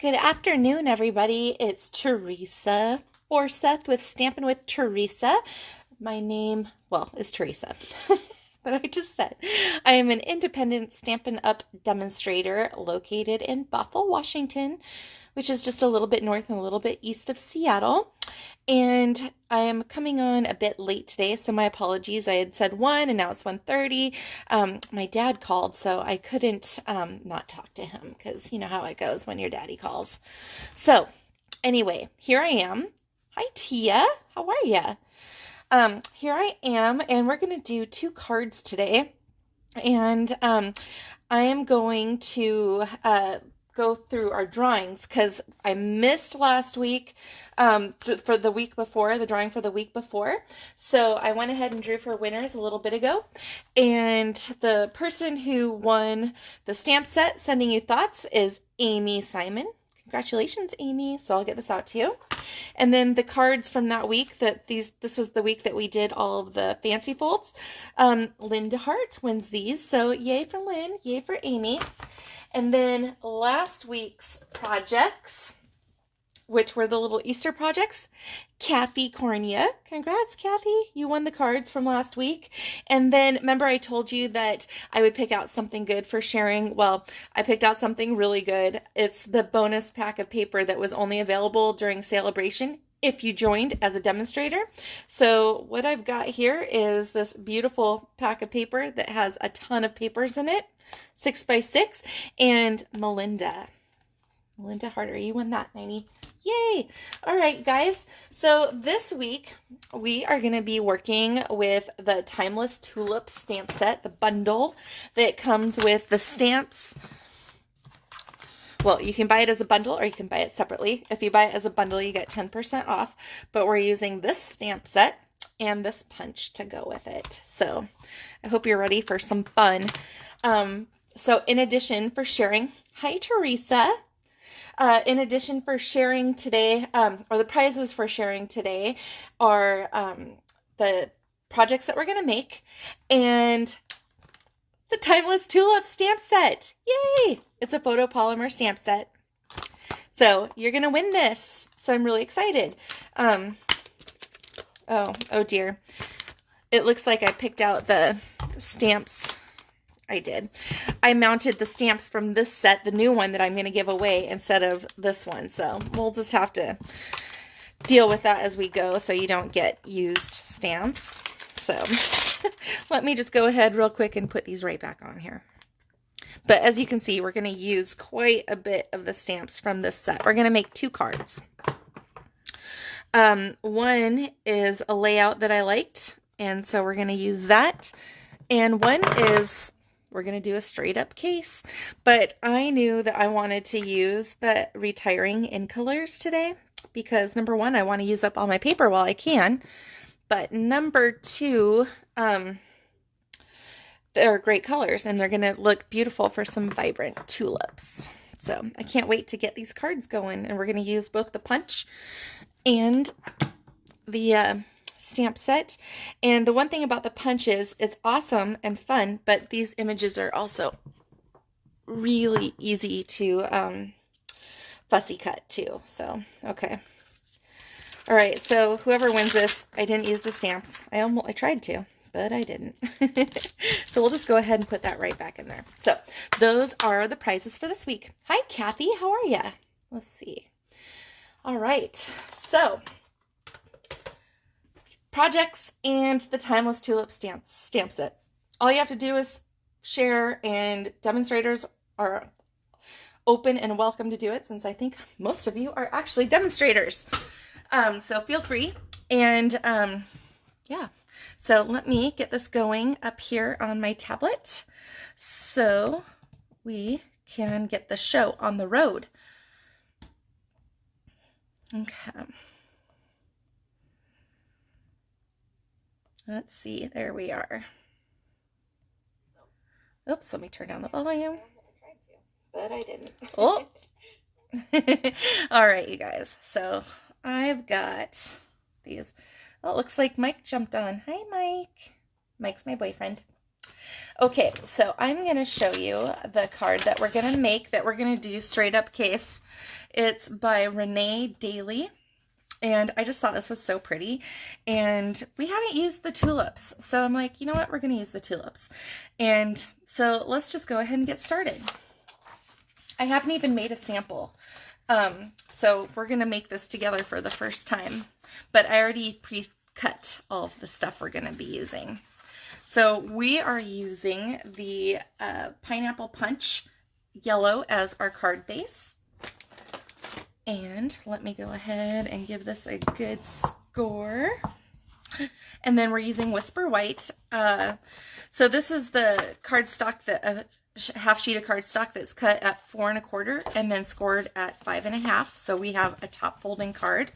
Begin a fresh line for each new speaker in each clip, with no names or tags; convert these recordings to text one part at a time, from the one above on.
Good afternoon, everybody. It's Teresa Forseth with Stampin' with Teresa. My name, well, is Teresa, but I just said I am an independent Stampin' Up! Demonstrator located in Bothell, Washington, which is just a little bit north and a little bit east of Seattle. And I am coming on a bit late today, so my apologies. I had said 1 and now it's 1:30. My dad called, so I couldn't not talk to him because you know how it goes when your daddy calls. So anyway, here I am. Hi, Tia. How are ya? Here I am, and we're going to do 2 cards today. And I am going to go through our drawings because I missed last week for the week before, the drawing for the week before. So I went ahead and drew for winners a little bit ago. And the person who won the stamp set, Sending You Thoughts, is Amy Simon. Congratulations, Amy. So I'll get this out to you. And then the cards from that week, this was the week that we did all of the fancy folds. Linda Hart wins these. So yay for Lynn, yay for Amy. And then last week's projects, which were the little Easter projects, Kathy Cornea. Congrats, Kathy. You won the cards from last week. And then remember I told you that I would pick out something good for sharing. Well, I picked out something really good. It's the bonus pack of paper that was only available during Celebration if you joined as a demonstrator. So what I've got here is this beautiful pack of paper that has a ton of papers in it, 6x6, and Melinda Harder, you won that, 90. Yay! All right, guys. So this week we are going to be working with the Timeless Tulip stamp set, the bundle that comes with the stamps. Well, you can buy it as a bundle or you can buy it separately. If you buy it as a bundle, you get 10% off, but we're using this stamp set and this punch to go with it. So I hope you're ready for some fun. So in addition for sharing, hi, Teresa. In addition for sharing today, or the prizes for sharing today are the projects that we're going to make and the Timeless Tulip stamp set. Yay! It's a photopolymer stamp set. So you're going to win this. So I'm really excited. Oh dear. It looks like I picked out the stamps. I did. I mounted the stamps from this set, the new one that I'm going to give away, instead of this one. So we'll just have to deal with that as we go so you don't get used stamps. So let me just go ahead real quick and put these right back on here. But as you can see, we're going to use quite a bit of the stamps from this set. We're going to make 2 cards. One is a layout that I liked, and so we're going to use that. And one is... we're going to do a straight up case, but I knew that I wanted to use the retiring in colors today because number 1, I want to use up all my paper while I can, but number 2, they're great colors and they're going to look beautiful for some vibrant tulips. So I can't wait to get these cards going, and we're going to use both the punch and the stamp set. And the one thing about the punch is it's awesome and fun, but these images are also really easy to fussy cut too. So okay, all right, so whoever wins this, I didn't use the stamps. I tried to, but I didn't. So we'll just go ahead and put that right back in there. So those are the prizes for this week. Hi, Kathy. How are you? Let's see. All right, so projects and the Timeless Tulip stamp set. All you have to do is share, and demonstrators are open and welcome to do it, since I think most of you are actually demonstrators. So feel free. And yeah, so let me get this going up here on my tablet so we can get the show on the road. Okay. Let's see, there we are. Oops, let me turn down the volume. I tried to, but I didn't. Oh! All right, you guys. So I've got these. Oh, it looks like Mike jumped on. Hi, Mike. Mike's my boyfriend. Okay, so I'm going to show you the card that we're going to make, that we're going to do straight up case. It's by Renee Daly. And I just thought this was so pretty. And we haven't used the tulips. So I'm like, you know what? We're going to use the tulips. And so let's just go ahead and get started. I haven't even made a sample. So we're going to make this together for the first time. But I already pre-cut all of the stuff we're going to be using. So we are using the Pineapple Punch Yellow as our card base. And let me go ahead and give this a good score. And then we're using Whisper White. So this is the cardstock, that half sheet of cardstock that's cut at 4 1/4 and then scored at 5 1/2. So we have a top folding card.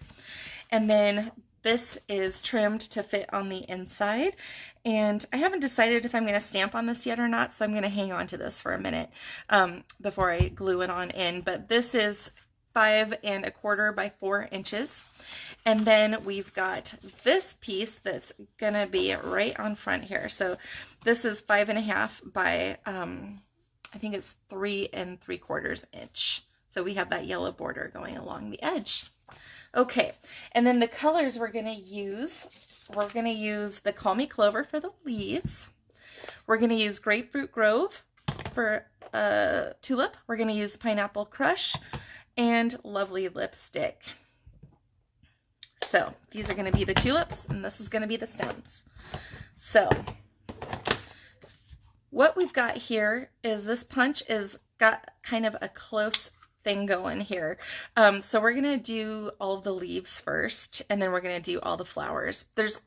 And then this is trimmed to fit on the inside. And I haven't decided if I'm going to stamp on this yet or not, so I'm going to hang on to this for a minute before I glue it on in. But this is 5 1/4 by 4 inches. And then we've got this piece that's gonna be right on front here. So this is 5 1/2 by I think it's 3 3/4 inch. So we have that yellow border going along the edge. Okay, and then the colors we're gonna use the Call Me Clover for the leaves. We're gonna use Grapefruit Grove for tulip. We're gonna use Pineapple Crush and Lovely Lipstick. So these are going to be the tulips, and this is going to be the stems. So what we've got here is this punch is got kind of a close thing going here. So we're going to do all of the leaves first, and then we're going to do all the flowers. There's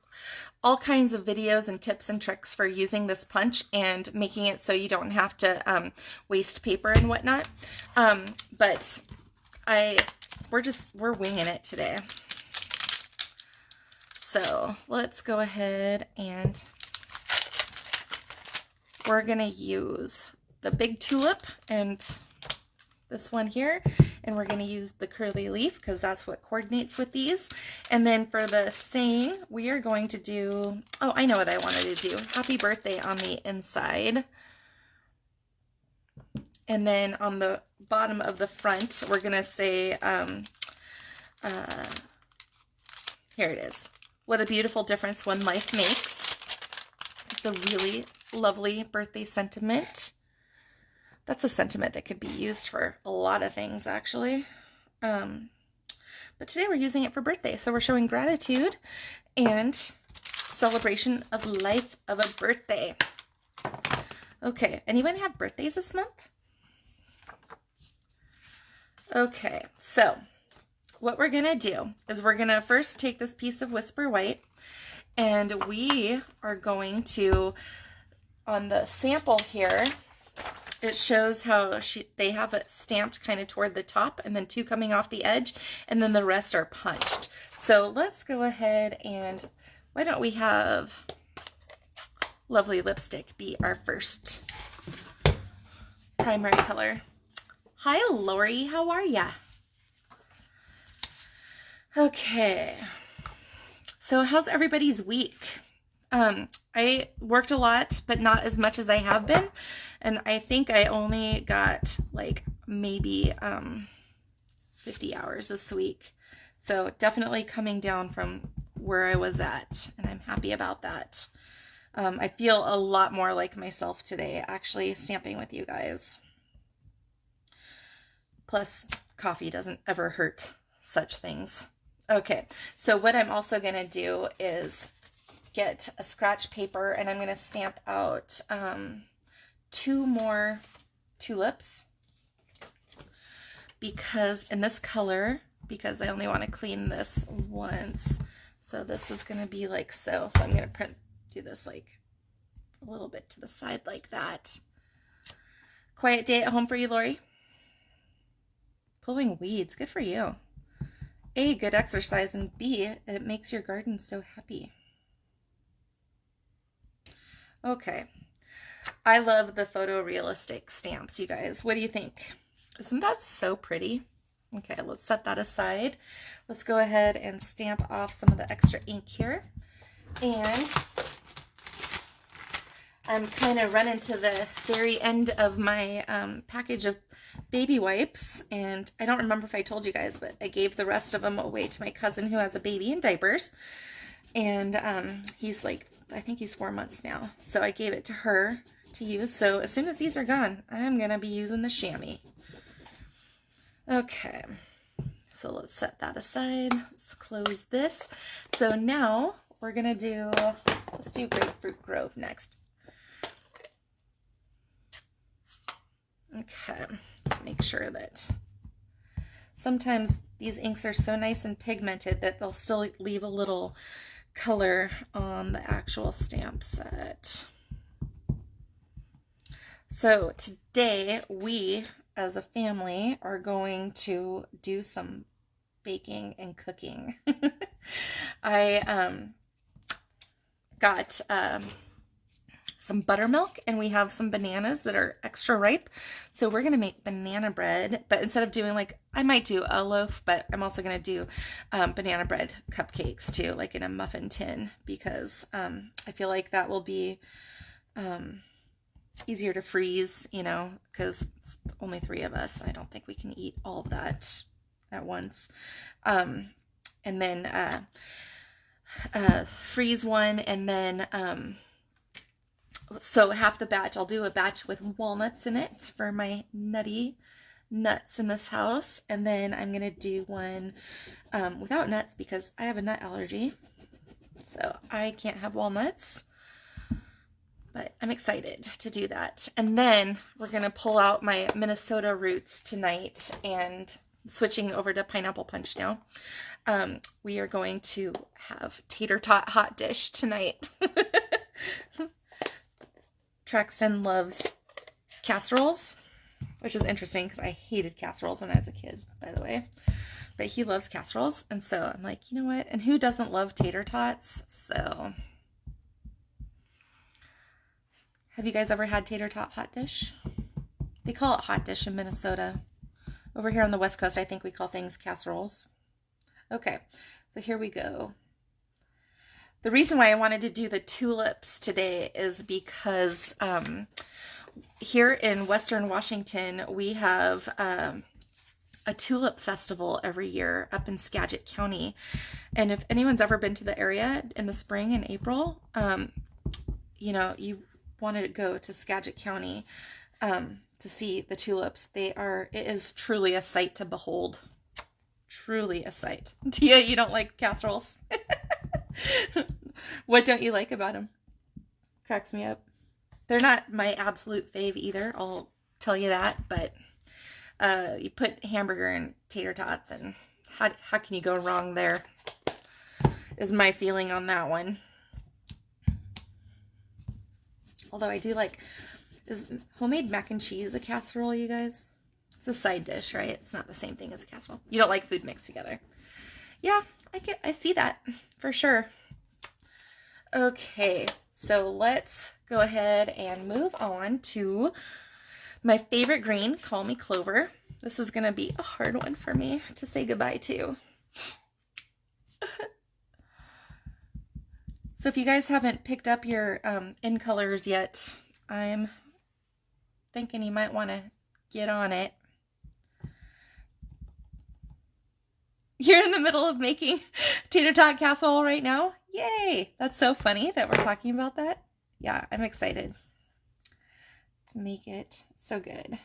all kinds of videos and tips and tricks for using this punch and making it so you don't have to waste paper and whatnot. But we're winging it today. So let's go ahead and we're gonna use the big tulip and this one here, and we're gonna use the curly leaf because that's what coordinates with these. And then for the saying, we are going to do, oh, I know what I wanted to do. Happy birthday on the inside. And then on the bottom of the front, we're going to say, here it is. What a beautiful difference one life makes. It's a really lovely birthday sentiment. That's a sentiment that could be used for a lot of things, actually. But today we're using it for birthday. So we're showing gratitude and celebration of life of a birthday. Okay, anyone have birthdays this month? Okay, so what we're gonna do is we're gonna first take this piece of Whisper White, and we are going to, on the sample here, it shows how they have it stamped kind of toward the top and then 2 coming off the edge, and then the rest are punched. So let's go ahead and, why don't we have Lovely Lipstick be our first primary color. Hi, Lori. How are ya? Okay. So how's everybody's week? I worked a lot, but not as much as I have been. And I think I only got like maybe 50 hours this week. So definitely coming down from where I was at. And I'm happy about that. I feel a lot more like myself today, actually stamping with you guys. Plus, coffee doesn't ever hurt such things. Okay, so what I'm also going to do is get a scratch paper, and I'm going to stamp out 2 more tulips, because in this color, because I only want to clean this once. So this is going to be like so. So I'm going to do this like a little bit to the side like that. Quiet day at home for you, Lori? Pulling weeds, good for you. A, good exercise, and B, it makes your garden so happy. Okay, I love the photorealistic stamps, you guys. What do you think? Isn't that so pretty? Okay, let's set that aside. Let's go ahead and stamp off some of the extra ink here. And I'm kind of running to the very end of my package of baby wipes, and I don't remember if I told you guys, but I gave the rest of them away to my cousin who has a baby in diapers, and he's like, I think he's 4 months now, so I gave it to her to use. So as soon as these are gone, I'm gonna be using the chamois. Okay, so let's set that aside. Let's close this. So now we're gonna let's do Grapefruit Grove next. Okay, let's make sure that sometimes these inks are so nice and pigmented that they'll still leave a little color on the actual stamp set. So today we as a family are going to do some baking and cooking. I got some buttermilk, and we have some bananas that are extra ripe. So we're going to make banana bread, but instead of doing I might do a loaf, but I'm also going to do banana bread cupcakes too, like in a muffin tin, because I feel like that will be easier to freeze, because it's only 3 of us. I don't think we can eat all of that at once. And then freeze one, and then so half the batch, I'll do a batch with walnuts in it for my nutty nuts in this house, and then I'm gonna do one without nuts because I have a nut allergy, so I can't have walnuts, but I'm excited to do that. And then we're gonna pull out my Minnesota roots tonight, and switching over to pineapple punch now. We are going to have tater tot hot dish tonight. Traxton loves casseroles, which is interesting because I hated casseroles when I was a kid, by the way. But he loves casseroles, and so I'm like, you know what? And who doesn't love tater tots? So, have you guys ever had tater tot hot dish? They call it hot dish in Minnesota. Over here on the West Coast, I think we call things casseroles. Okay, so here we go. The reason why I wanted to do the tulips today is because here in Western Washington, we have a tulip festival every year up in Skagit County. And if anyone's ever been to the area in the spring and April, you want to go to Skagit County to see the tulips. It is truly a sight to behold. Truly a sight. Tia, you don't like casseroles? What don't you like about them? Cracks me up. They're not my absolute fave either, I'll tell you that, but you put hamburger and tater tots, and how can you go wrong there, is my feeling on that one. Although I do like, is homemade mac and cheese a casserole, you guys? It's a side dish, right? It's not the same thing as a casserole. You don't like food mixed together. Yeah, I see that for sure. Okay, so let's go ahead and move on to my favorite green, Call Me Clover. This is going to be a hard one for me to say goodbye to. So if you guys haven't picked up your in colors yet, I'm thinking you might want to get on it. You're in the middle of making tater tot casserole right now? Yay! That's so funny that we're talking about that. Yeah, I'm excited to make it. It's so good.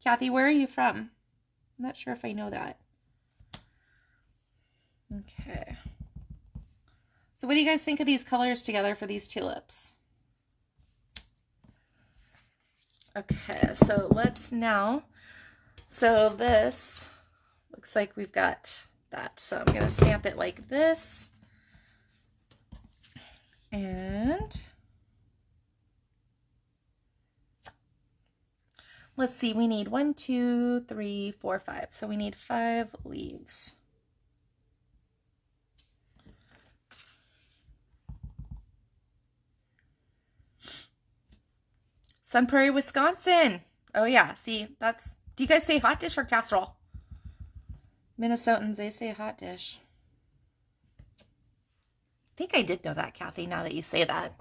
Kathy, where are you from? I'm not sure if I know that. Okay. So what do you guys think of these colors together for these tulips? Okay, so let's now, so this looks like we've got that. So I'm going to stamp it like this. And let's see, we need 1, 2, 3, 4, 5. So we need 5 leaves. Sun Prairie, Wisconsin. Oh yeah, see, that's, do you guys say hot dish or casserole? Minnesotans, they say hot dish. I think I did know that, Kathy, now that you say that.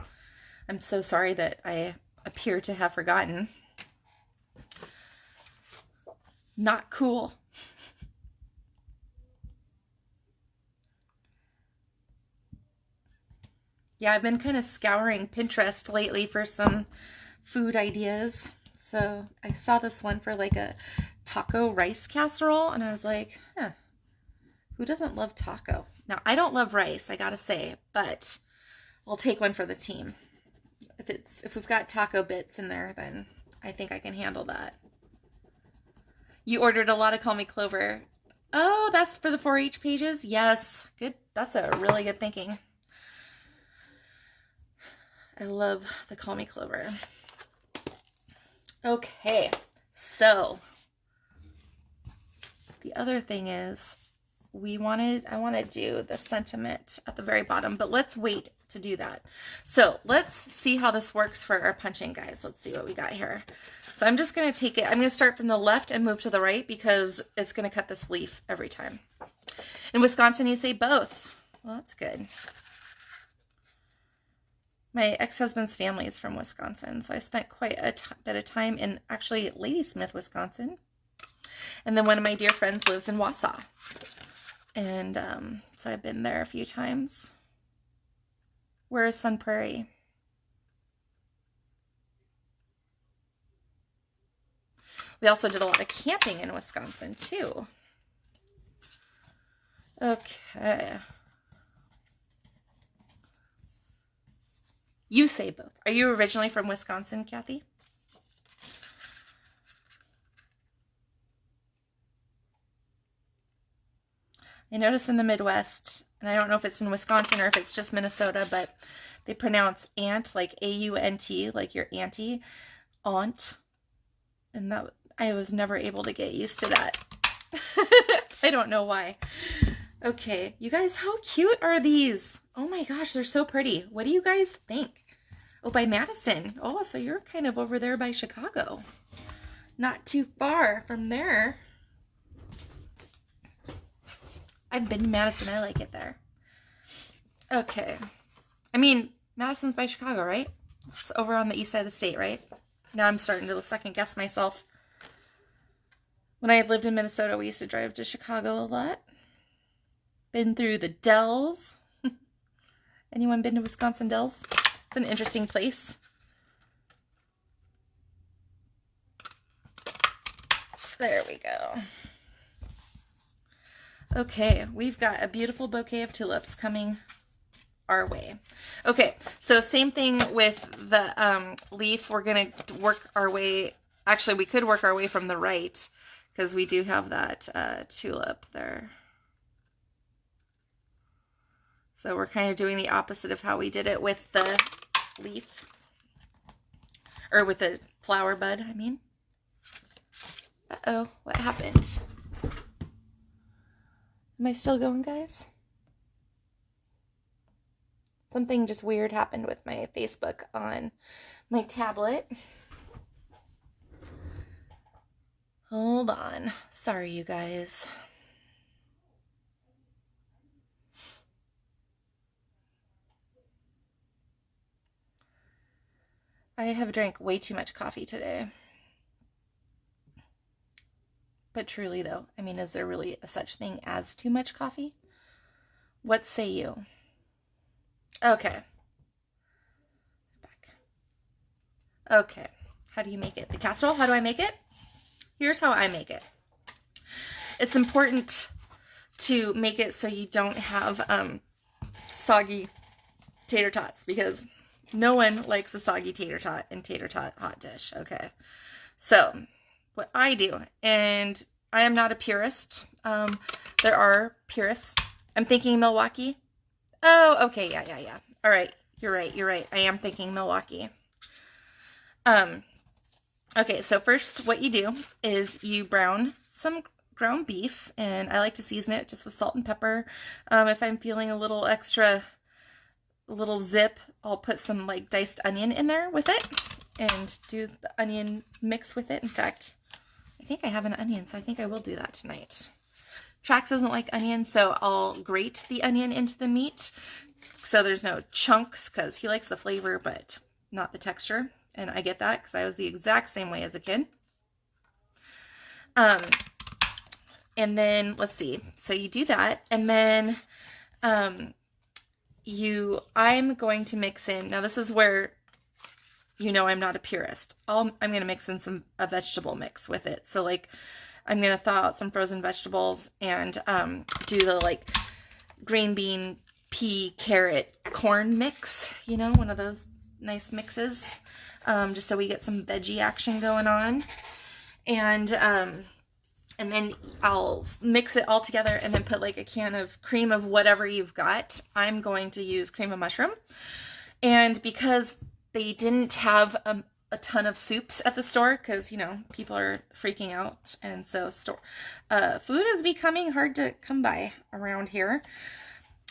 I'm so sorry that I appear to have forgotten. Not cool. Yeah, I've been kind of scouring Pinterest lately for some food ideas. So I saw this one for like a taco rice casserole, and I was like, huh, who doesn't love taco? Now, I don't love rice, I gotta say, but I'll take one for the team. If we've got taco bits in there, then I think I can handle that. You ordered a lot of Call Me Clover. Oh, that's for the 4-H pages? Yes. Good. That's a really good thinking. I love the Call Me Clover. Okay, so the other thing is I want to do the sentiment at the very bottom, but let's wait to do that. So let's see how this works for our punching, guys. Let's see what we got here. So I'm just going to take it, I'm going to start from the left and move to the right because it's going to cut this leaf every time. In Wisconsin, you say both. Well, that's good. My ex-husband's family is from Wisconsin, so I spent quite a bit of time in actually Ladysmith, Wisconsin. And then one of my dear friends lives in Wausau. And so I've been there a few times. Where is Sun Prairie? We also did a lot of camping in Wisconsin, too. Okay. You say both. Are you originally from Wisconsin, Kathy? I notice in the Midwest, and I don't know if it's in Wisconsin or if it's just Minnesota, but they pronounce aunt like A-U-N-T, like your auntie, aunt. And that I was never able to get used to that. I don't know why. Okay, you guys, how cute are these? Oh my gosh, they're so pretty. What do you guys think? Oh, by Madison. Oh, so you're kind of over there by Chicago. Not too far from there. I've been to Madison. I like it there. Okay. I mean, Madison's by Chicago, right? It's over on the east side of the state, right? Now I'm starting to second guess myself. When I lived in Minnesota, we used to drive to Chicago a lot. Been through the Dells. Anyone been to Wisconsin Dells? It's an interesting place. There we go. Okay, we've got a beautiful bouquet of tulips coming our way. Okay, so same thing with the leaf. We're going to work our way. Actually, we could work our way from the right because we do have that tulip there. So we're kind of doing the opposite of how we did it with the leaf. Or with the flower bud, I mean. Uh-oh, what happened? Am I still going, guys? Something just weird happened with my Facebook on my tablet. Hold on. Sorry, you guys. I have drank way too much coffee today. But truly, though, I mean, is there really a such thing as too much coffee? What say you? Okay. Back. Okay. How do you make it? The casserole? How do I make it? Here's how I make it. It's important to make it so you don't have soggy tater tots because no one likes a soggy tater tot in tater tot hot dish. Okay. So what I do, and I am not a purist. There are purists. I'm thinking Milwaukee. Oh, okay, yeah. All right, you're right. I am thinking Milwaukee. Okay, so first what you do is you brown some ground beef, and I like to season it just with salt and pepper. If I'm feeling a little extra, a little zip, I'll put some like diced onion in there with it and do the onion mix with it. In fact, I think I have an onion, so I think I will do that tonight. Trax doesn't like onion, so I'll grate the onion into the meat so there's no chunks because he likes the flavor, but not the texture. And I get that because I was the exact same way as a kid. And then let's see. So you do that, and then I'm going to mix in. Now this is where I'm not a purist. I'm going to mix in a vegetable mix with it. So like I'm going to thaw out some frozen vegetables and do the like green bean, pea, carrot, corn mix, one of those nice mixes, just so we get some veggie action going on. And then I'll mix it all together and then put like a can of cream of whatever you've got. I'm going to use cream of mushroom. And because they didn't have a ton of soups at the store, because, people are freaking out. And so food is becoming hard to come by around here.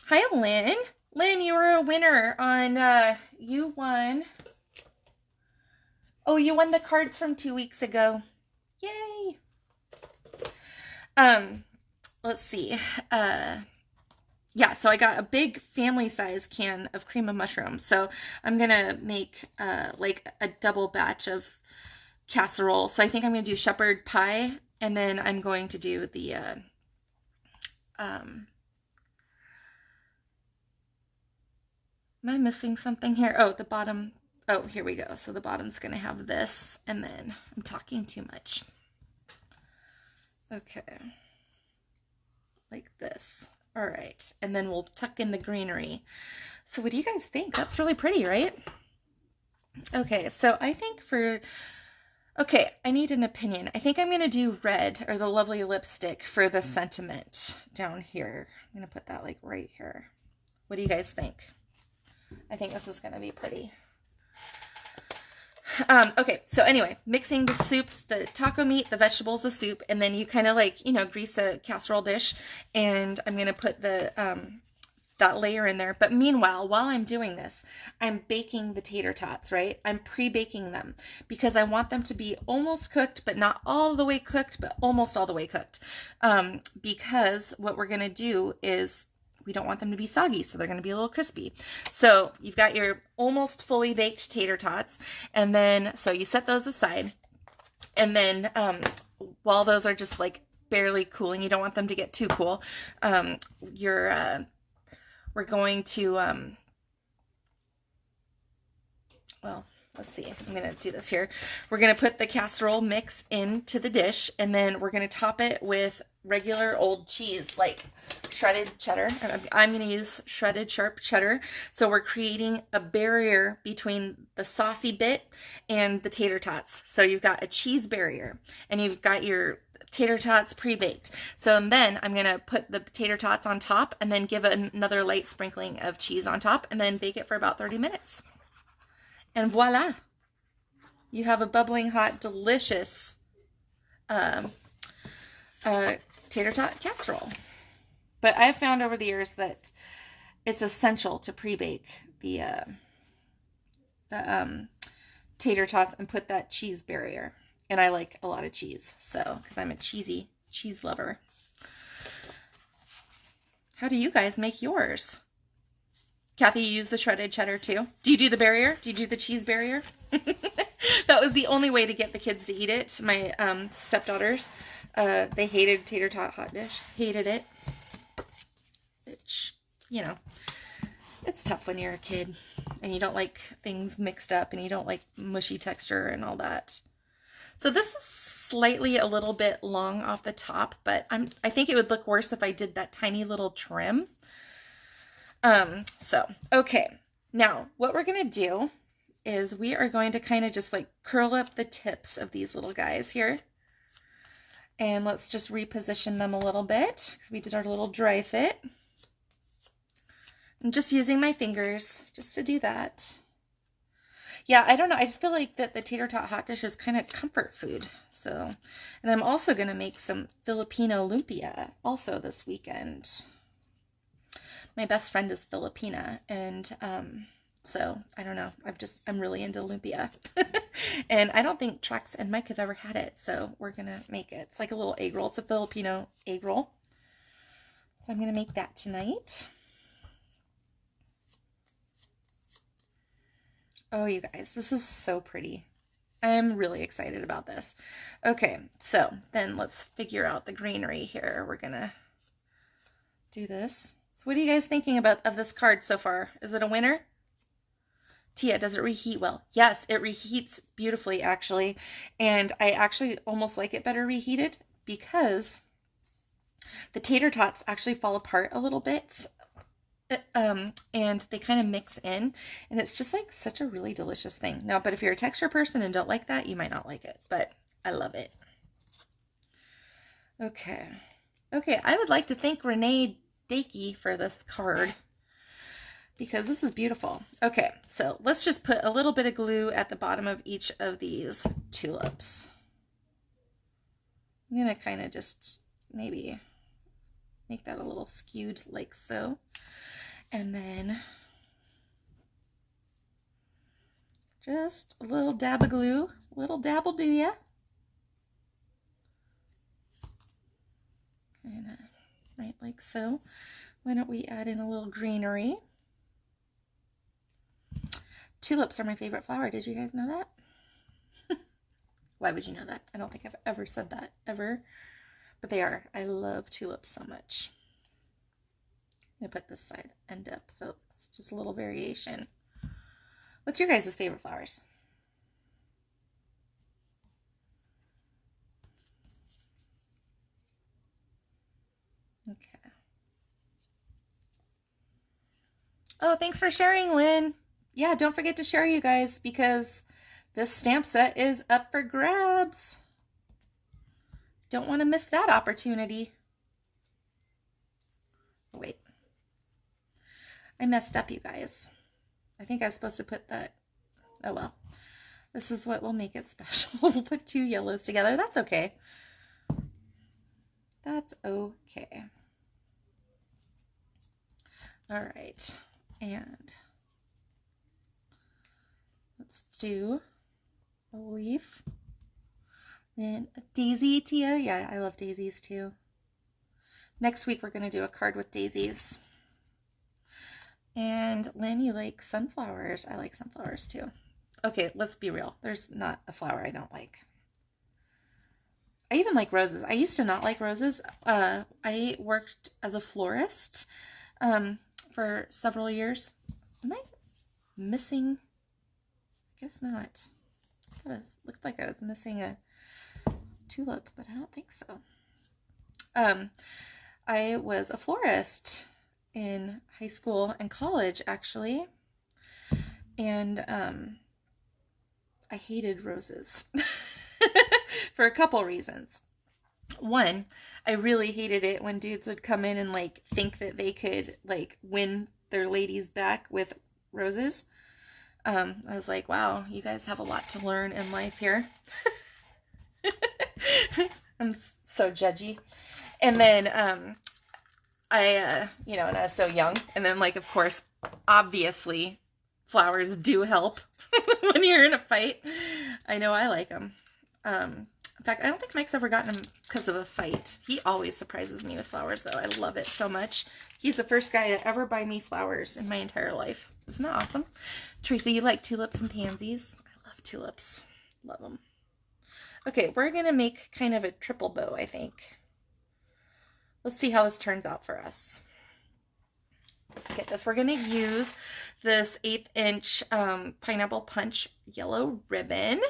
Hi, Lynn. Lynn, you were a winner on, you won. Oh, you won the cards from 2 weeks ago. Yay. Let's see. Yeah, so I got a big family size can of cream of mushroom. So I'm going to make, like a double batch of casserole. So I think I'm going to do shepherd pie, and then I'm going to do the, am I missing something here? Oh, the bottom. Oh, here we go. So the bottom's going to have this, and then I'm talking too much. Okay. Like this. All right. And then we'll tuck in the greenery. So what do you guys think? That's really pretty, right? Okay. So I think okay, I need an opinion. I think I'm going to do red, or the lovely lipstick, for the sentiment down here. I'm going to put that like right here. What do you guys think? I think this is going to be pretty. Okay, so anyway, mixing the soup, the taco meat, the vegetables, the soup, and then you kind of like, grease a casserole dish, and I'm going to put the, that layer in there. But meanwhile, while I'm doing this, I'm baking the tater tots, right? I'm pre-baking them because I want them to be almost cooked, but not all the way cooked, but almost all the way cooked. Because what we're going to do is, we don't want them to be soggy, so they're going to be a little crispy. So you've got your almost fully baked tater tots, and then, so you set those aside, and then while those are just like barely cooling, you don't want them to get too cool, we're going to, well, let's see, I'm going to do this here. We're going to put the casserole mix into the dish, and then we're going to top it with regular old cheese, like shredded cheddar. I'm going to use shredded sharp cheddar. So we're creating a barrier between the saucy bit and the tater tots. So you've got a cheese barrier, and you've got your tater tots pre-baked. So then I'm going to put the tater tots on top, and then give another light sprinkling of cheese on top, and then bake it for about 30 minutes. And voila, you have a bubbling hot, delicious tater tot casserole. But I've found over the years that it's essential to pre-bake the tater tots and put that cheese barrier. And I like a lot of cheese, so, because I'm a cheesy cheese lover. How do you guys make yours? Kathy, you use the shredded cheddar too? Do you do the barrier? Do you do the cheese barrier? That was the only way to get the kids to eat it. My stepdaughters, they hated tater tot hot dish. Hated it. Which, it's tough when you're a kid and you don't like things mixed up and you don't like mushy texture and all that. So this is slightly a little bit long off the top, but I think it would look worse if I did that tiny little trim. Okay. Now, what we're going to do is we are going to kind of just like curl up the tips of these little guys here. And let's just reposition them a little bit, because we did our little dry fit. I'm just using my fingers just to do that. Yeah, I don't know. I just feel like that the tater tot hot dish is kind of comfort food. So, and I'm also going to make some Filipino lumpia also this weekend. My best friend is Filipina, and so I don't know. I'm really into lumpia. And I don't think Trax and Mike have ever had it, so we're going to make it. It's like a little egg roll. It's a Filipino egg roll. So I'm going to make that tonight. Oh, you guys, this is so pretty. I'm really excited about this. Okay, so then let's figure out the greenery here. We're gonna do this. So what are you guys thinking about of this card so far? Is it a winner? Tia, does it reheat well? Yes, it reheats beautifully, actually. And I actually almost like it better reheated because the tater tots actually fall apart a little bit. And they kind of mix in, and it's just like such a really delicious thing. Now, but if you're a texture person and don't like that, you might not like it, but I love it. Okay. Okay, I would like to thank Renee Dakey for this card because this is beautiful. Okay, so let's just put a little bit of glue at the bottom of each of these tulips. I'm gonna kind of just maybe make that a little skewed like so. And then just a little dab of glue, little dab will do ya. Kind of right like so. Why don't we add in a little greenery? Tulips are my favorite flower. Did you guys know that? Why would you know that? I don't think I've ever said that, ever. But they are. I love tulips so much. I'm going to put this side end up, so it's just a little variation. What's your guys' favorite flowers? Okay. Oh, thanks for sharing, Lynn. Yeah, don't forget to share, you guys, because this stamp set is up for grabs. Don't want to miss that opportunity. Oh, wait. I messed up, you guys. I think I was supposed to put that. Oh, well. This is what will make it special. We'll put two yellows together. That's okay. That's okay. All right. And let's do a leaf. Then a daisy, Tia. Yeah, I love daisies too. Next week we're going to do a card with daisies. And Lynn, you like sunflowers. I like sunflowers too. Okay, let's be real. There's not a flower I don't like. I even like roses. I used to not like roses. I worked as a florist for several years. Am I missing? I guess not. It looked like I was missing a tulip, but I don't think so. I was a florist in high school and college, actually. And I hated roses for a couple reasons. One, I really hated it when dudes would come in and like think that they could like win their ladies back with roses. I was like, wow, you guys have a lot to learn in life here. I'm so judgy. And then and I was so young. And then like, of course, obviously flowers do help when you're in a fight. I know I like them. In fact, I don't think Mike's ever gotten them because of a fight. He always surprises me with flowers, though. I love it so much. He's the first guy to ever buy me flowers in my entire life. Isn't that awesome? Teresa, you like tulips and pansies? I love tulips. Love them. Okay, we're going to make kind of a triple bow, I think. Let's see how this turns out for us. Let's get this. We're going to use this 1/8 inch Pineapple Punch yellow ribbon.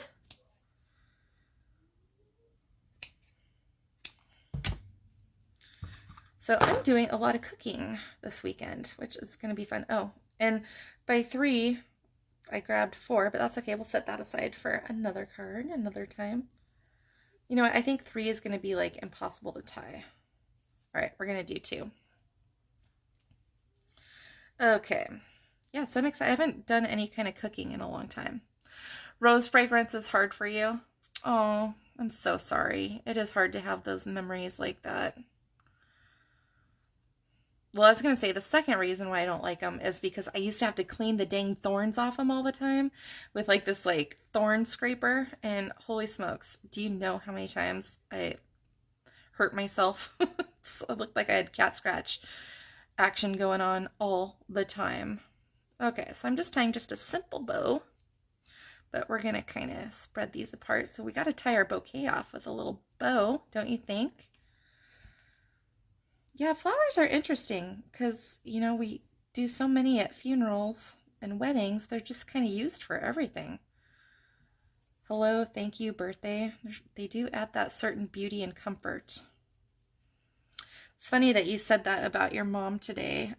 So I'm doing a lot of cooking this weekend, which is going to be fun. Oh, and by 3, I grabbed 4, but that's okay. We'll set that aside for another card, another time. You know what? I think 3 is going to be like impossible to tie. All right, we're going to do 2. Okay. Yeah, so I'm excited. I haven't done any kind of cooking in a long time. Rose fragrance is hard for you. Oh, I'm so sorry. It is hard to have those memories like that. Well, I was going to say the second reason why I don't like them is because I used to have to clean the dang thorns off them all the time with like this like thorn scraper, and holy smokes, do you know how many times I hurt myself? It looked like I had cat scratch action going on all the time. Okay, so I'm just tying just a simple bow. But we're going to kind of spread these apart. So we got to tie our bouquet off with a little bow, don't you think? Yeah, flowers are interesting because, you know, we do so many at funerals and weddings. They're just kind of used for everything. Hello, thank you, birthday. They do add that certain beauty and comfort. It's funny that you said that about your mom today,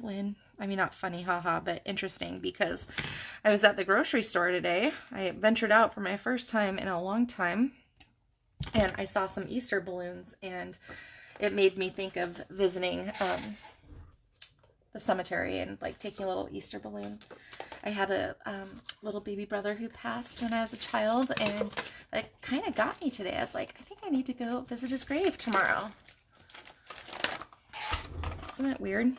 Lynn. I mean, not funny, haha, but interesting, because I was at the grocery store today. I ventured out for my first time in a long time, and I saw some Easter balloons, and it made me think of visiting the cemetery and like taking a little Easter balloon. I had a little baby brother who passed when I was a child, and that kind of got me today. I was like, I think I need to go visit his grave tomorrow. Isn't it weird?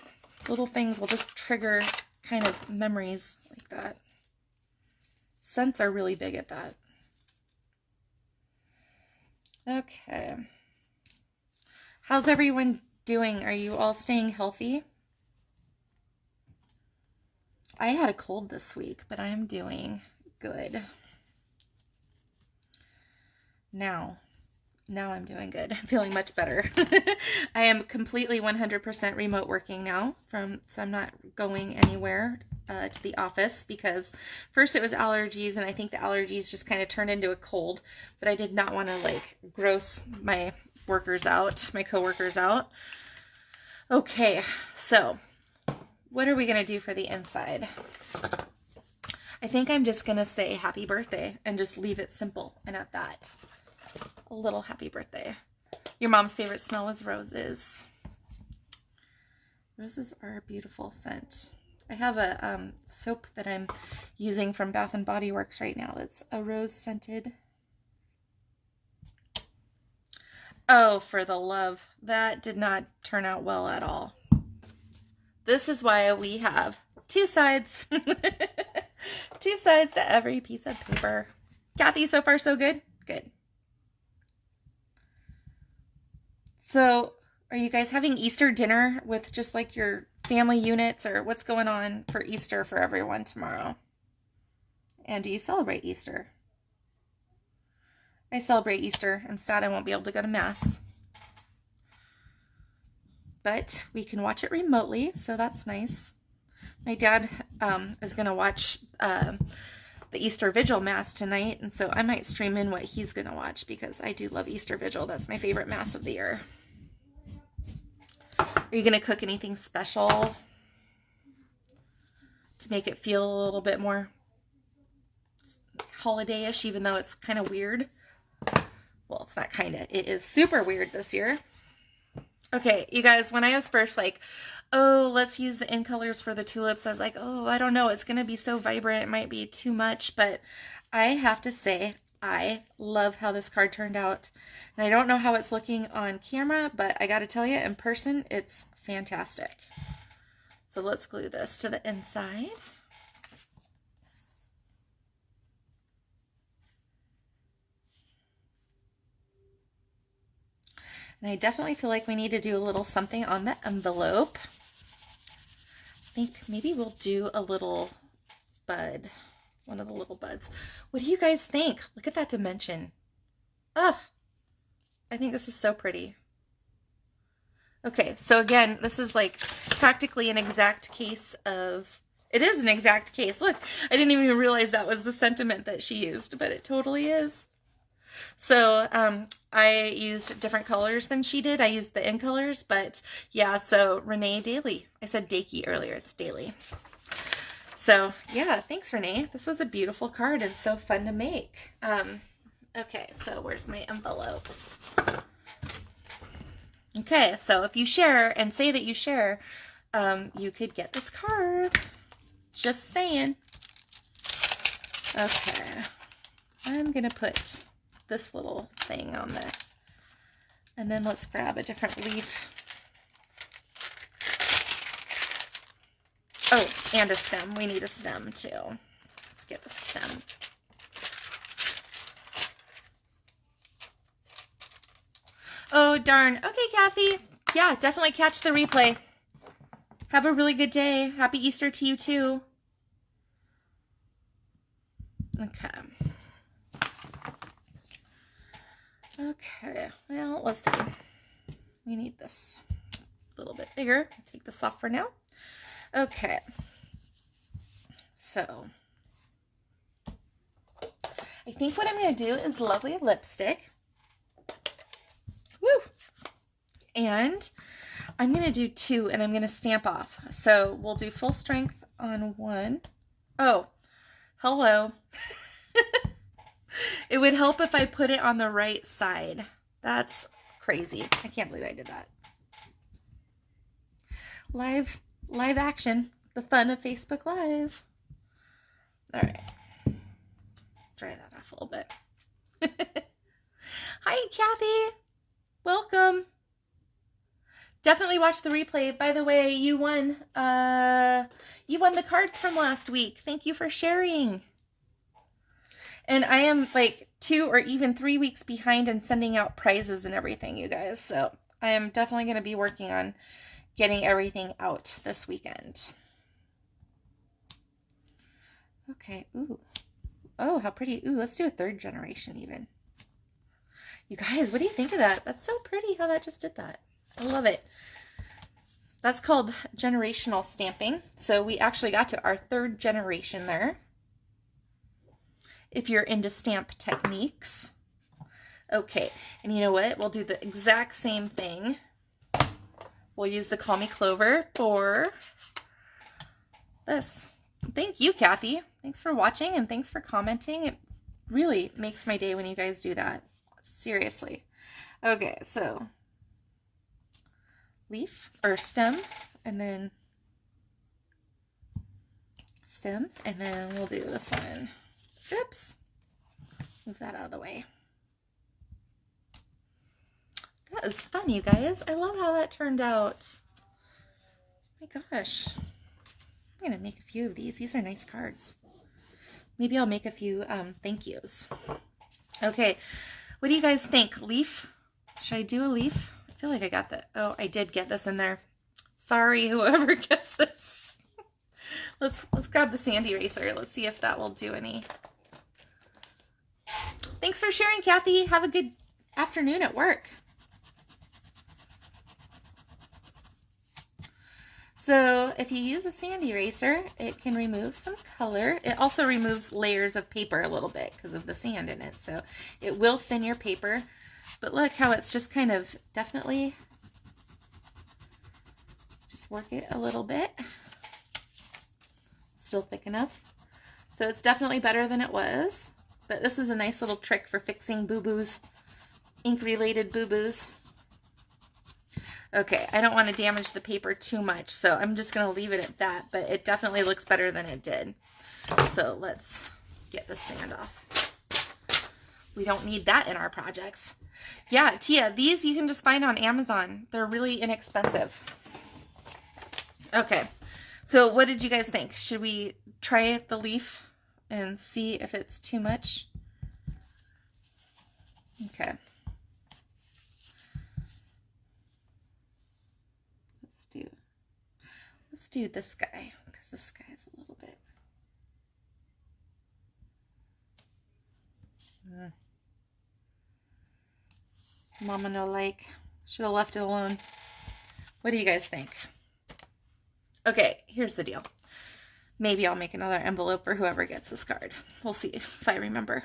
Little things will just trigger kind of memories like that. Scents are really big at that. Okay. How's everyone doing? Are you all staying healthy? I had a cold this week, but I'm doing good. Now I'm doing good. I'm feeling much better. I am completely 100% remote working now, so I'm not going anywhere to the office, because first it was allergies, and I think the allergies just kind of turned into a cold, but I did not want to like gross my workers out, my coworkers out. Okay, so what are we going to do for the inside? I think I'm just going to say happy birthday and just leave it simple, and at that. A little happy birthday. Your mom's favorite smell was roses. Roses are a beautiful scent. I have a soap that I'm using from Bath and Body Works right now that's a rose scented. Oh, for the love. That did not turn out well at all. This is why we have two sides. Two sides to every piece of paper. Kathy, so far so good? Good. So, are you guys having Easter dinner with just like your family units, or what's going on for Easter for everyone tomorrow? And do you celebrate Easter? I celebrate Easter. I'm sad I won't be able to go to Mass. But we can watch it remotely, so that's nice. My dad is going to watch the Easter Vigil Mass tonight, and so I might stream in what he's going to watch, because I do love Easter Vigil. That's my favorite Mass of the year. Are you going to cook anything special to make it feel a little bit more holiday-ish, even though it's kind of weird? Well, it's not kind of. It is super weird this year. Okay, you guys, when I was first like, oh, let's use the in colors for the tulips, I was like, oh, I don't know. It's going to be so vibrant. It might be too much. But I have to say, I love how this card turned out. And I don't know how it's looking on camera, but I got to tell you, in person, it's fantastic. So let's glue this to the inside. And I definitely feel like we need to do a little something on the envelope. I think maybe we'll do a little bud. One of the little buds. What do you guys think? Look at that dimension. Ugh. I think this is so pretty. Okay, so again, this is like practically an exact case of... It is an exact case. Look, I didn't even realize that was the sentiment that she used, but it totally is. So I used different colors than she did. I used the in colors, but yeah, so Renee Daly. I said Dakey earlier. It's Daly. So yeah, thanks, Renee. This was a beautiful card and so fun to make. Okay, so where's my envelope? Okay, so if you share and say that you share, you could get this card. Just saying. Okay, I'm gonna put this little thing on there. And then let's grab a different leaf. Oh, and a stem. We need a stem too. Let's get the stem. Oh, darn. Okay, Kathy. Yeah, definitely catch the replay. Have a really good day. Happy Easter to you too. Okay. Okay, well, let's see. We need this a little bit bigger. I'll take this off for now. Okay. So, I think what I'm going to do is lovely lipstick. Woo! And I'm going to do 2 and I'm going to stamp off. So we'll do full strength on 1. Oh, hello. It would help if I put it on the right side. That's crazy. I can't believe I did that. Live action. The fun of Facebook Live. All right. Dry that off a little bit. Hi, Kathy. Welcome. Definitely watch the replay. By the way, you won the cards from last week. Thank you for sharing. And I am like 2 or even 3 weeks behind in sending out prizes and everything, you guys. So I am definitely going to be working on getting everything out this weekend. Okay. Ooh. Oh, how pretty. Ooh, let's do a 3rd generation even. You guys, what do you think of that? That's so pretty how that just did that. I love it. That's called generational stamping. So we actually got to our 3rd generation there. If you're into stamp techniques. Okay, and you know what? We'll do the exact same thing. We'll use the Call Me Clover for this. Thank you, Kathy. Thanks for watching and thanks for commenting. It really makes my day when you guys do that. Seriously. Okay, so leaf or stem, and then stem, and then we'll do this one. Oops. Move that out of the way. That was fun, you guys. I love how that turned out. My gosh. I'm going to make a few of these. These are nice cards. Maybe I'll make a few thank yous. Okay. What do you guys think? Leaf? Should I do a leaf? I feel like I got that. Oh, I did get this in there. Sorry, whoever gets this. Let's grab the sand eraser. Let's see if that will do any. Thanks for sharing, Kathy. Have a good afternoon at work. So if you use a sand eraser, it can remove some color. It also removes layers of paper a little bit because of the sand in it. So it will thin your paper. But look how it's just kind of definitely just work it a little bit. Still thick enough. So it's definitely better than it was. But this is a nice little trick for fixing boo-boos, ink-related boo-boos. Okay, I don't want to damage the paper too much, so I'm just going to leave it at that, but it definitely looks better than it did. So let's get the sand off. We don't need that in our projects. Yeah, Tia, these you can just find on Amazon. They're really inexpensive. Okay, so what did you guys think? Should we try the leaf and see if it's too much? Okay. Let's do this guy, because this guy is a little bit. Mama no like. Should have left it alone. What do you guys think? Okay, here's the deal. Maybe I'll make another envelope for whoever gets this card. We'll see if I remember.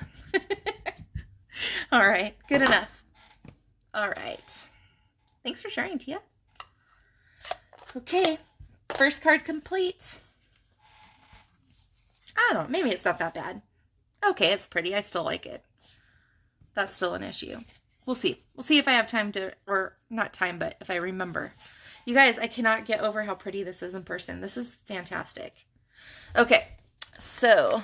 All right, good enough. All right. Thanks for sharing, Tia. Okay, first card complete. I don't know, maybe it's not that bad. Okay, it's pretty. I still like it. That's still an issue. We'll see. We'll see if I have time to, or not time, but if I remember. You guys, I cannot get over how pretty this is in person. This is fantastic. Okay, so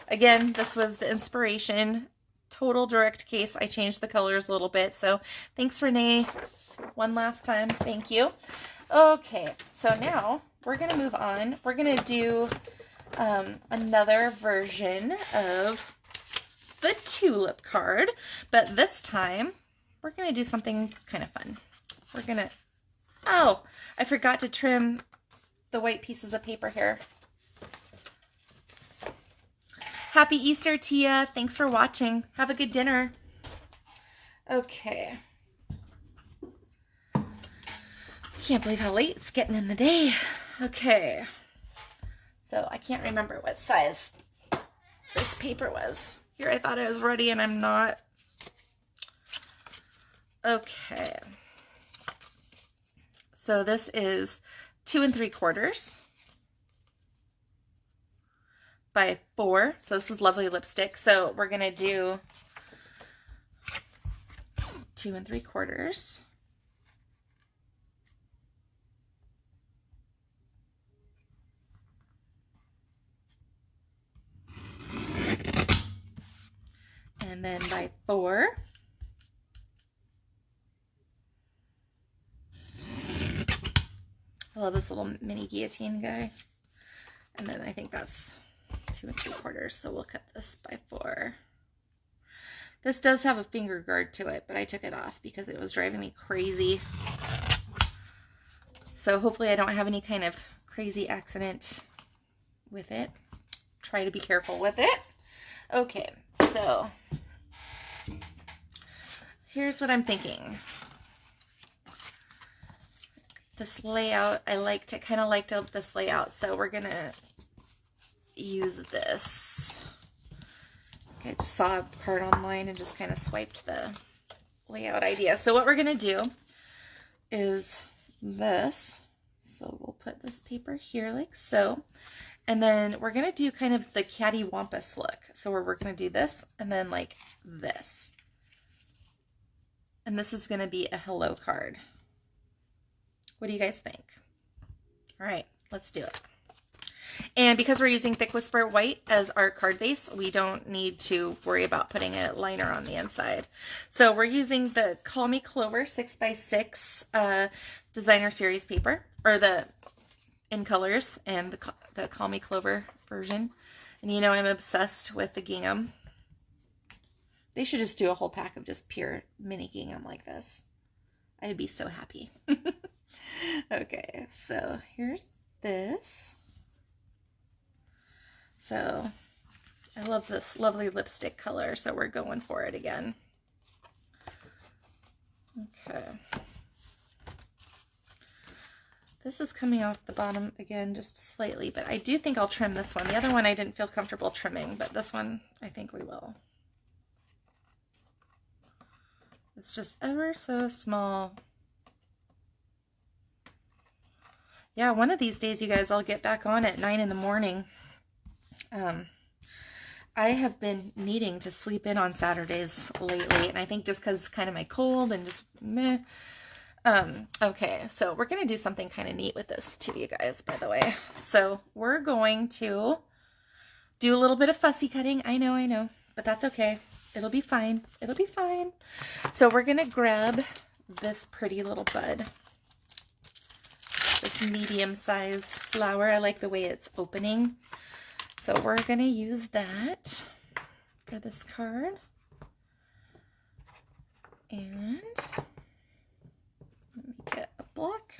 again, this was the inspiration. Total direct case. I changed the colors a little bit. So thanks, Renee, one last time. Thank you. Okay, so now we're going to move on. We're going to do another version of the tulip card, but this time we're going to do something kind of fun. We're going to, oh, I forgot to trim the white pieces of paper here. Happy Easter, Tia. Thanks for watching. Have a good dinner. Okay. Can't believe how late it's getting in the day. Okay. So I can't remember what size this paper was. Here I thought I was ready and I'm not. Okay. So this is 2 3/4 by 4. So this is lovely lipstick. So we're gonna do 2 3/4. And then by 4. I love this little mini guillotine guy. And then I think that's 2 3/4. So we'll cut this by 4. This does have a finger guard to it, but I took it off because it was driving me crazy. So hopefully I don't have any kind of crazy accident with it. Try to be careful with it. Okay, so here's what I'm thinking. This layout, I kind of liked this layout, so we're gonna use this. I just saw a card online and just kind of swiped the layout idea. So what we're gonna do is this. So we'll put this paper here like so. And then we're gonna do kind of the cattywampus look. So we're gonna do this and then like this. And this is gonna be a hello card. What do you guys think? All right, let's do it. And because we're using Thick Whisper White as our card base, we don't need to worry about putting a liner on the inside. So we're using the Call Me Clover 6x6 designer series paper, or the in colors, and the Call Me Clover version. And you know I'm obsessed with the gingham. They should just do a whole pack of just pure mini gingham like this. I'd be so happy. Okay, so here's this. So I love this lovely lipstick color, so we're going for it again. Okay. This is coming off the bottom again just slightly, but I do think I'll trim this one. The other one I didn't feel comfortable trimming, but this one I think we will. It's just ever so small. Yeah, one of these days, you guys, I'll get back on at 9 in the morning. I have been needing to sleep in on Saturdays lately, and I think just because kind of my cold and just meh. Okay, so we're going to do something kind of neat with this too, you guys, by the way. So we're going to do a little bit of fussy cutting. I know, but that's okay. It'll be fine. It'll be fine. So we're going to grab this pretty little bud. This medium-sized flower. I like the way it's opening. So we're going to use that for this card. And let me get a block.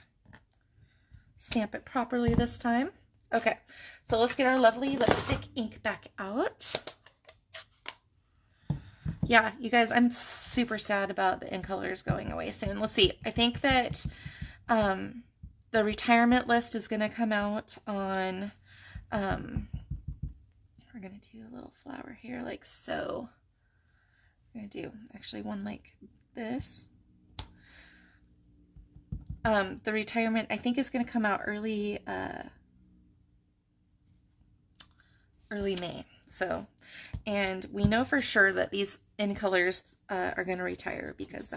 Stamp it properly this time. Okay, so let's get our lovely lipstick ink back out. Yeah, you guys, I'm super sad about the in colors going away soon. Let's see. I think that the retirement list is going to come out on, we're going to do a little flower here like so. I'm going to do actually one like this. The retirement, I think, is going to come out early May. So, and we know for sure that these in colors are going to retire because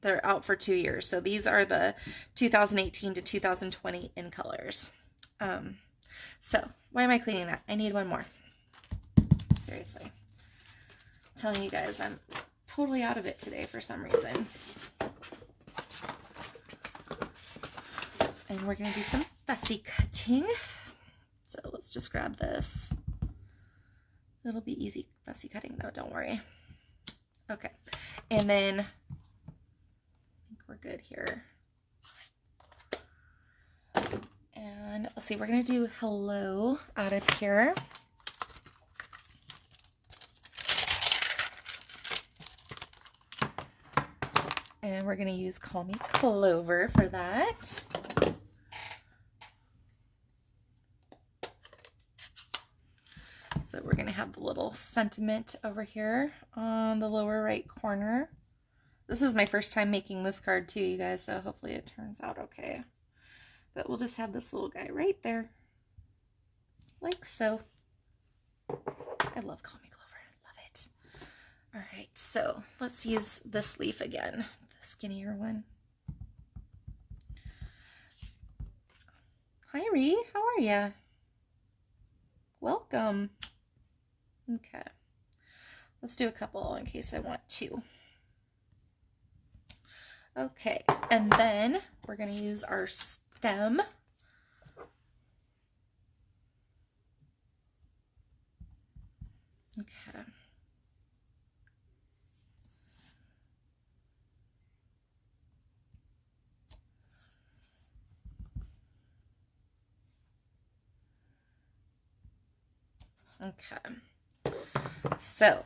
they're out for 2 years. So these are the 2018 to 2020 in colors. So why am I cleaning that? I need one more. Seriously. I'm telling you guys, I'm totally out of it today for some reason. And we're going to do some fussy cutting. So let's just grab this. It'll be easy fussy cutting though, don't worry. Okay. And then I think we're good here. And let's see, we're going to do hello out of here. And we're going to use Call Me Clover for that. So we're going to have the little sentiment over here on the lower right corner. This is my first time making this card too, you guys, so hopefully it turns out okay. But we'll just have this little guy right there, like so. I love Call Me Clover, love it. All right, so let's use this leaf again, the skinnier one. Hi, Ree, how are ya? Welcome. Okay, let's do a couple in case I want to. Okay, and then we're going to use our stem. Okay. Okay. So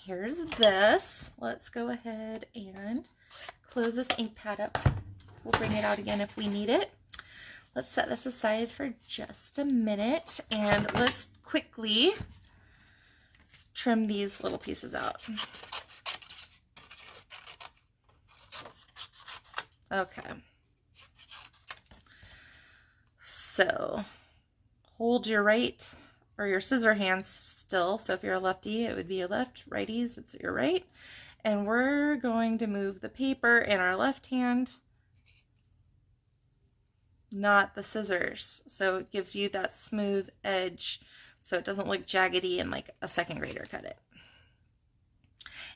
here's this. Let's go ahead and close this ink pad up. We'll bring it out again if we need it. Let's set this aside for just a minute and let's quickly trim these little pieces out. Okay. So hold your right or your scissor hands still. So if you're a lefty, it would be your left. Righties, it's your right. And we're going to move the paper in our left hand, not the scissors. So it gives you that smooth edge so it doesn't look jaggedy and like a second grader cut it.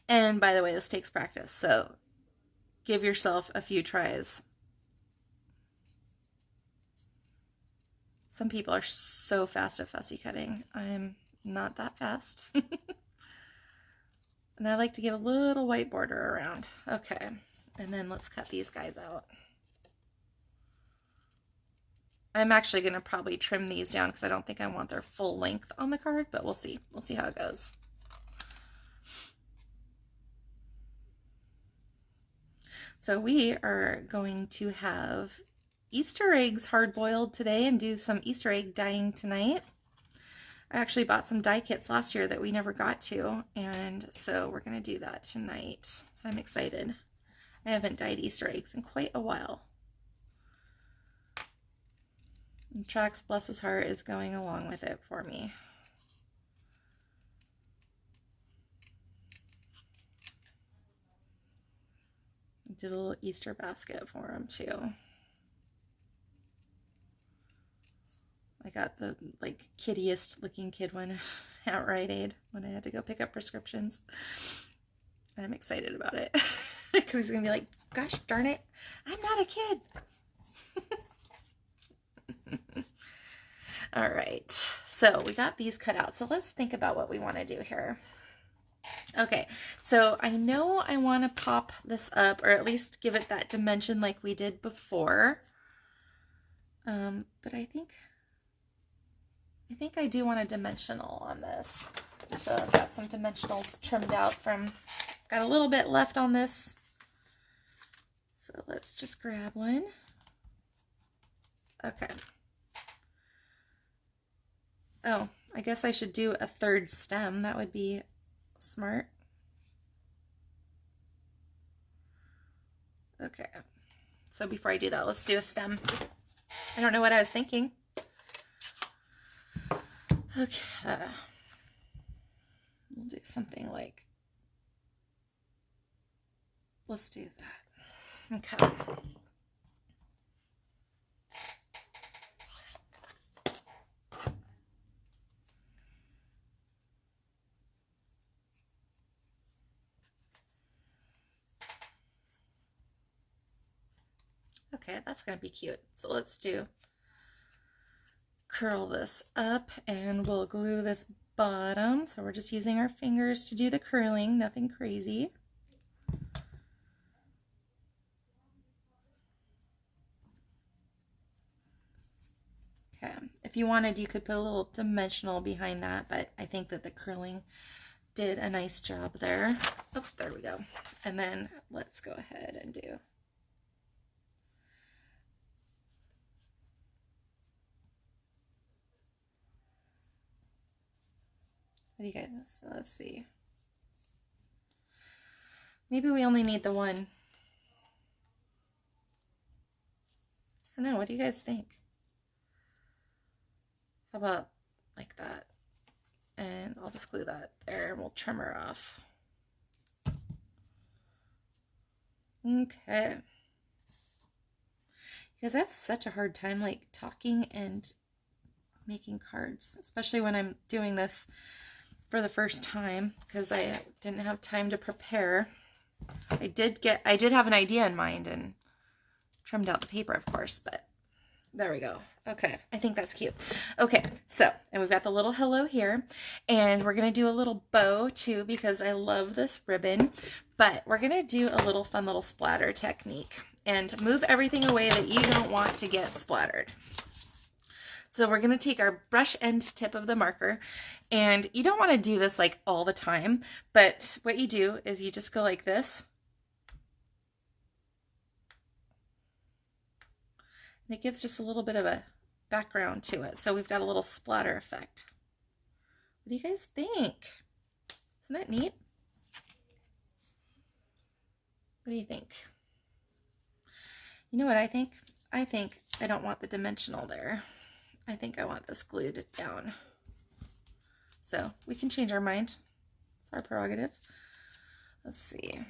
And by the way, this takes practice, so give yourself a few tries. Some people are so fast at fussy cutting. I'm not that fast. And I like to give a little white border around. Okay, and then let's cut these guys out. I'm actually going to probably trim these down because I don't think I want their full length on the card, but we'll see. We'll see how it goes. So we are going to have Easter eggs hard-boiled today and do some Easter egg dyeing tonight. I actually bought some dye kits last year that we never got to, and so we're going to do that tonight. So I'm excited. I haven't dyed Easter eggs in quite a while. And Trax, bless his heart, is going along with it for me. I did a little Easter basket for him too. I got the like kiddiest looking kid one at Rite Aid when I had to go pick up prescriptions. I'm excited about it because he's gonna be like, gosh darn it, I'm not a kid. All right, so we got these cut out. So let's think about what we want to do here. Okay, so I know I want to pop this up, or at least give it that dimension like we did before. But I think I do want a dimensional on this. So I've got some dimensionals trimmed out from, got a little bit left on this. So let's just grab one. Okay. Oh, I guess I should do a third stem. That would be smart. Okay. So before I do that, let's do a stem. I don't know what I was thinking. Okay. We'll do something like, let's do that. Okay. Okay, that's gonna be cute. So let's curl this up and we'll glue this bottom. So we're just using our fingers to do the curling, nothing crazy. Okay, if you wanted, you could put a little dimensional behind that, but I think that the curling did a nice job there. Oh, there we go. And then let's go ahead and do. What do you guys, so let's see. Maybe we only need the one. I don't know, what do you guys think? How about like that? And I'll just glue that there and we'll trim her off. Okay. Because I have such a hard time like talking and making cards, especially when I'm doing this for the first time because I didn't have time to prepare. I did have an idea in mind and trimmed out the paper, of course, but there we go. Okay, I think that's cute. Okay, so, and we've got the little hello here, and we're going to do a little bow too because I love this ribbon, but we're going to do a little fun little splatter technique and move everything away that you don't want to get splattered. So we're going to take our brush end tip of the marker, and you don't want to do this like all the time, but what you do is you just go like this. And it gives just a little bit of a background to it. So we've got a little splatter effect. What do you guys think? Isn't that neat? What do you think? You know what I think? I think I don't want the dimensional there. I think I want this glued down. So we can change our mind. It's our prerogative. Let's see.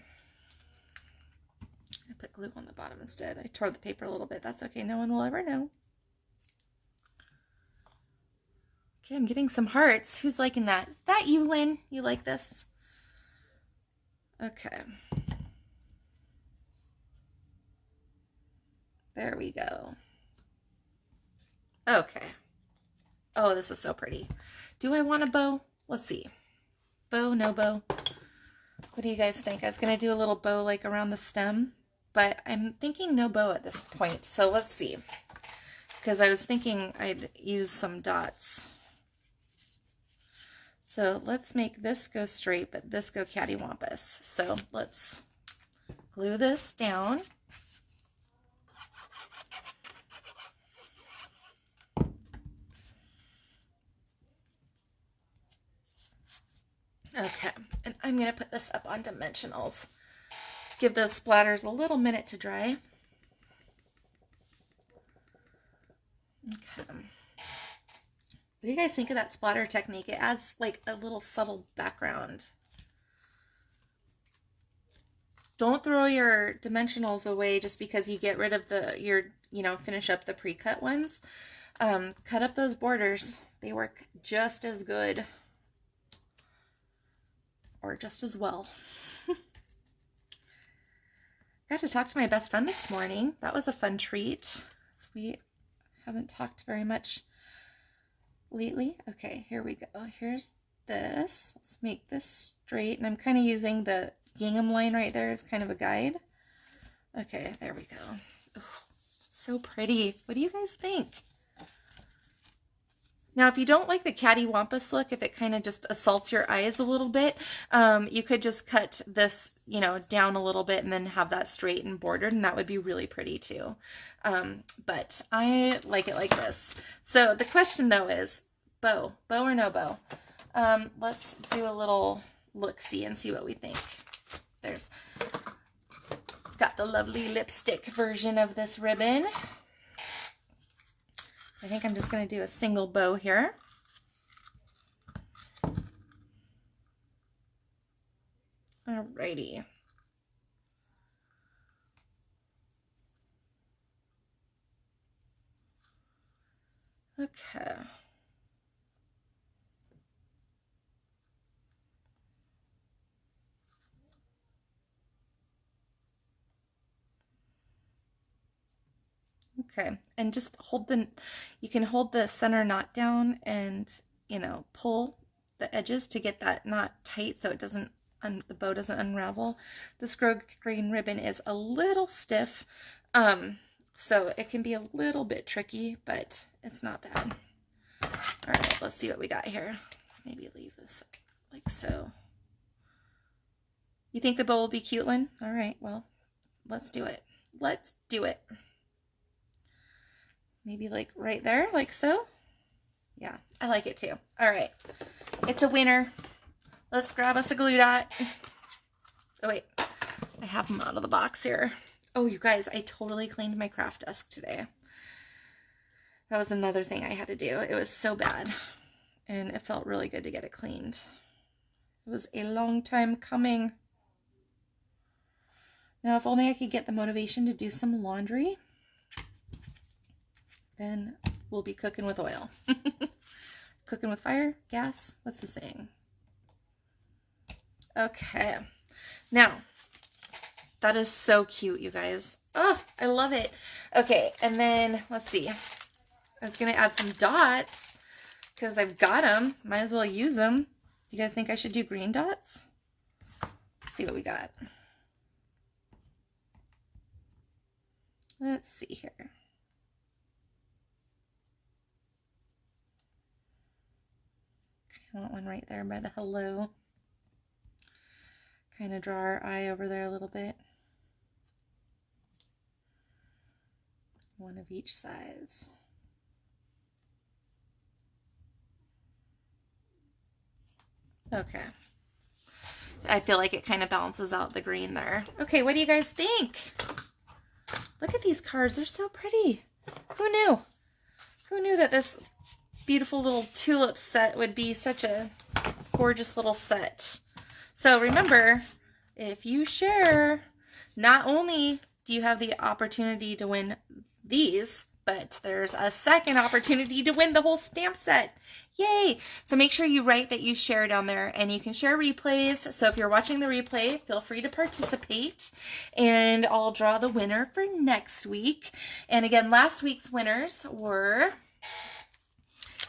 I put glue on the bottom instead. I tore the paper a little bit. That's okay. No one will ever know. Okay, I'm getting some hearts. Who's liking that? Is that you, Lynn? You like this? Okay. There we go. Okay. Oh, this is so pretty. Do I want a bow? Let's see. Bow, no bow. What do you guys think? I was going to do a little bow like around the stem, but I'm thinking no bow at this point. So let's see. Because I was thinking I'd use some dots. So let's make this go straight, but this go cattywampus. So let's glue this down. Okay, and I'm going to put this up on dimensionals. Give those splatters a little minute to dry. Okay. What do you guys think of that splatter technique? It adds like a little subtle background. Don't throw your dimensionals away just because you get rid of finish up the pre-cut ones. Cut up those borders. They work just as good. Or just as well. Got to talk to my best friend this morning. That was a fun treat. We haven't talked very much lately. Okay, here we go. Here's this. Let's make this straight. And I'm kind of using the gingham line right there as kind of a guide. Okay, there we go. Ooh, so pretty. What do you guys think? Now, if you don't like the cattywampus look, if it kind of just assaults your eyes a little bit, you could just cut this, down a little bit and then have that straight and bordered, and that would be really pretty too. But I like it like this. So the question though is, bow or no bow? Let's do a little look-see and see what we think. There's got the lovely lipstick version of this ribbon. I think I'm just going to do a single bow here. Alrighty. Okay. Okay, and just you can hold the center knot down and, pull the edges to get that knot tight so it doesn't, the bow doesn't unravel. This green ribbon is a little stiff, so it can be a little bit tricky, but it's not bad. All right, let's see what we got here. Let's maybe leave this like so. You think the bow will be cute, Lynn? All right, well, let's do it. Let's do it. Maybe like right there, like so. Yeah, I like it too. All right, it's a winner. Let's grab us a glue dot. Oh wait, I have them out of the box here. Oh, you guys, I totally cleaned my craft desk today. That was another thing I had to do. It was so bad, and it felt really good to get it cleaned. It was a long time coming. Now, if only I could get the motivation to do some laundry, then we'll be cooking with oil. Cooking with fire, gas, what's the saying? Okay, now, that is so cute, you guys. Oh, I love it. Okay, and then, let's see. I was going to add some dots because I've got them. Might as well use them. Do you guys think I should do green dots? Let's see what we got. Let's see here. I want one right there by the hello. Kind of draw our eye over there a little bit. One of each size. Okay. I feel like it kind of balances out the green there. Okay, what do you guys think? Look at these cards. They're so pretty. Who knew? Who knew that this beautiful little tulip set would be such a gorgeous little set? So remember, if you share, not only do you have the opportunity to win these, but there's a second opportunity to win the whole stamp set. Yay! So make sure you write that you share down there, and you can share replays. So if you're watching the replay, feel free to participate, and I'll draw the winner for next week. And again, last week's winners were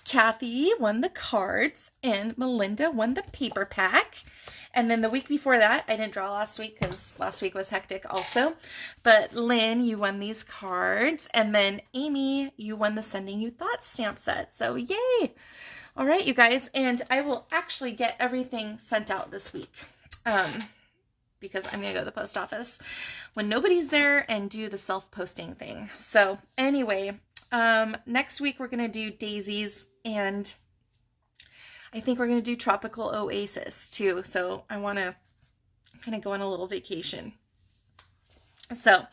Kathy won the cards, and Melinda won the paper pack. And then the week before that, I didn't draw last week because last week was hectic also. But Lynn, you won these cards. And then Amy, you won the Sending You Thoughts stamp set. So yay! All right, you guys. And I will actually get everything sent out this week. Because I'm going to go to the post office when nobody's there and do the self-posting thing. So anyway, next week we're going to do daisies, and I think we're going to do Tropical Oasis too. So I want to kind of go on a little vacation. So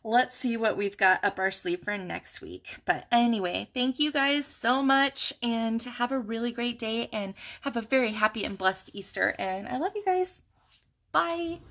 let's see what we've got up our sleeve for next week. But anyway, thank you guys so much, and have a really great day, and have a very happy and blessed Easter. And I love you guys. Bye.